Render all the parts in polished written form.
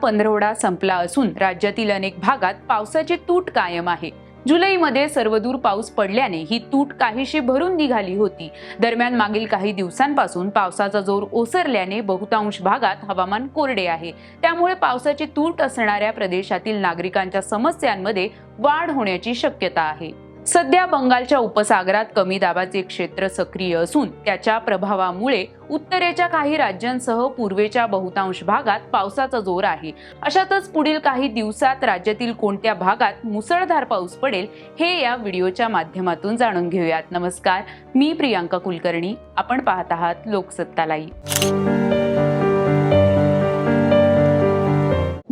पंधरवडा संपला असून राज्यातील अनेक भागात पावसाची तूट कायम आहे। जुलैमध्ये सर्वदूर पाऊस पडल्याने ही तूट काहीशी भरून निघाली होती। दरम्यान मागील काही दिवसांपासून पावसाचा जोर ओसरल्याने बहुतांश भागात हवामान कोरडे आहे। त्यामुळे पावसाची तूट असणाऱ्या प्रदेशातील नागरिकांच्या समस्यांमध्ये वाढ होण्याची शक्यता आहे। सध्या बंगालच्या उपसागरात कमी दाबाचे क्षेत्र सक्रिय असून त्याच्या प्रभावामुळे उत्तरेच्या काही राज्यांसह पूर्वेच्या बहुतांश भागात पावसाचा जोर आहे। अशातच पुढील काही दिवसात राज्यातील कोणत्या भागात मुसळधार पाऊस पडेल हे या व्हिडिओच्या माध्यमातून जाणून घेऊयात। नमस्कार, मी प्रियांका कुलकर्णी, आपण पाहत आहात लोकसत्ता लाईव्ह।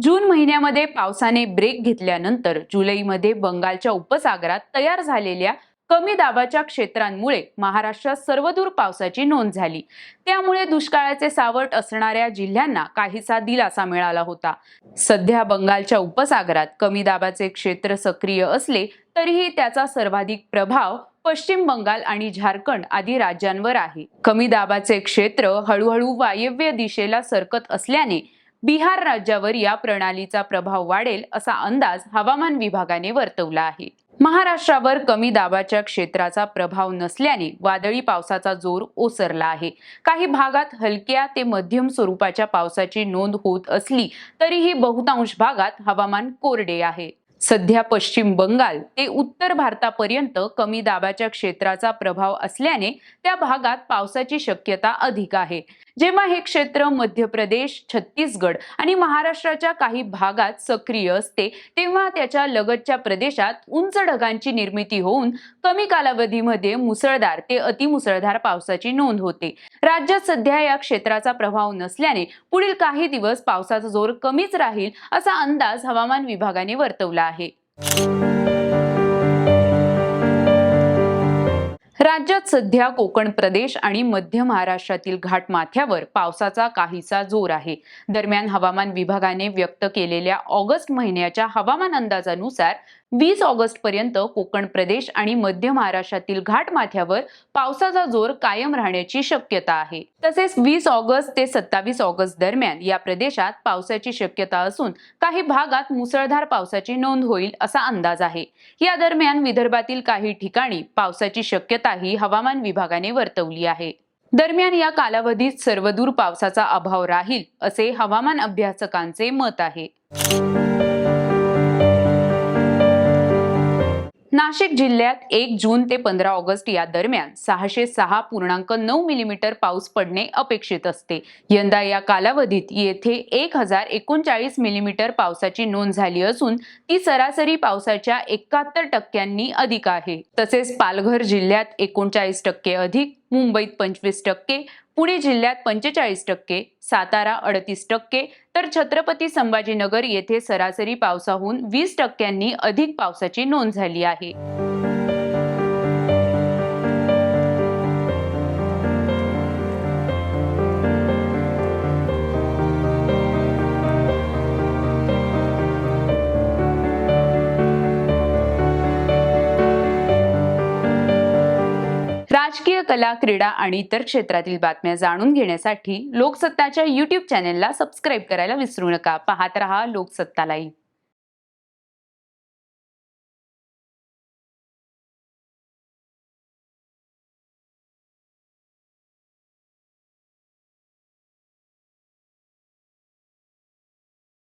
जून महिन्यामध्ये पावसाने ब्रेक घेतल्यानंतर जुलैमध्ये बंगालच्या उपसागरात तयार झालेल्या कमी दाबाच्या क्षेत्रांमुळे महाराष्ट्रात सर्वदूर पावसाची नोंद झाली। त्यामुळे दुष्काळाचे सावट असणाऱ्या जिल्ह्यांना काहीसा दिलासा मिळाला होता। सध्या बंगालच्या उपसागरात कमी दाबाचे क्षेत्र सक्रिय असले तरीही त्याचा सर्वाधिक प्रभाव पश्चिम बंगाल आणि झारखंड आदी राज्यांवर आहे। कमी दाबाचे क्षेत्र हळूहळू वायव्य दिशेला सरकत असल्याने बिहार राज्यावर या प्रणालीचा प्रभाव वाढेल असा अंदाज हवामान विभागाने वर्तवला आहे। महाराष्ट्रावर कमी दाबाच्या क्षेत्राचा प्रभाव नसल्याने वादळी पावसाचा जोर ओसरला आहे। काही भागात हलक्या ते मध्यम स्वरूपाच्या पावसाची नोंद होत असली तरीही बहुतांश भागात हवामान कोरडे आहे। सध्या पश्चिम बंगाल ते उत्तर भारतापर्यंत कमी दाबाच्या क्षेत्राचा प्रभाव असल्याने त्या भागात पावसाची शक्यता अधिक आहे। जेव्हा हे क्षेत्र मध्य प्रदेश, छत्तीसगड आणि महाराष्ट्राच्या काही भागात सक्रिय असते तेव्हा त्याच्या लगतच्या प्रदेशात उंच ढगांची निर्मिती होऊन कमी कालावधीमध्ये मुसळधार ते अतिमुसळधार पावसाची नोंद होते। राज्यात सध्या या क्षेत्राचा प्रभाव नसल्याने पुढील काही दिवस पावसाचा जोर कमीच राहील असा अंदाज हवामान विभागाने वर्तवला आहे। राज्यात सध्या कोकण प्रदेश आणि मध्य महाराष्ट्रातील घाटमाथ्यावर पावसाचा काहीसा जोर आहे। दरम्यान हवामान विभागाने व्यक्त केलेल्या ऑगस्ट महिन्याच्या हवामान अंदाजानुसार 20 ऑगस्ट पर्यंत कोकण प्रदेश आणि मध्य महाराष्ट्रातील घाटमाथ्यावर पावसाचा जोर कायम राहण्याची शक्यता आहे। तसेच 20 ऑगस्ट ते 27 ऑगस्ट दरम्यान या प्रदेशात पावसाची शक्यता असून काही भागात मुसळधार पावसाची नोंद होईल असा अंदाज आहे। या दरम्यान विदर्भातील काही ठिकाणी पावसाची शक्यताही हवामान विभागाने वर्तवली आहे। दरम्यान या कालावधीत सर्वदूर पावसाचा अभाव राहील असे हवामान अभ्यासकांचे मत आहे। नाशिक जिल्ह्यात 1 जून ते 15 ऑगस्ट या दरम्यान 606.9 मिलीमीटर पाऊस पडणे अपेक्षित असते। यंदा या कालावधीत येथे 1039 मिलीमीटर पावसाची नोंद झाली असून ती सरासरी पावसाच्या 71% अधिक आहे। तसेच पालघर जिल्ह्यात 39% अधिक, मुंबईत 25%, पुणे जिल्ह्यात 45%, सातारा 38%, तर छत्रपती संभाजीनगर येथे सरासरी पावसाहून 20% अधिक पावसाची नोंद झाली आहे। राजकीय, कला, क्रीडा आणि इतर क्षेत्रातील बातम्या जाणून घेण्यासाठी लोकसत्ताच्या YouTube चॅनेलला सबस्क्राईब करायला विसरू नका। पाहत रहा लोकसत्ता लाईव्ह।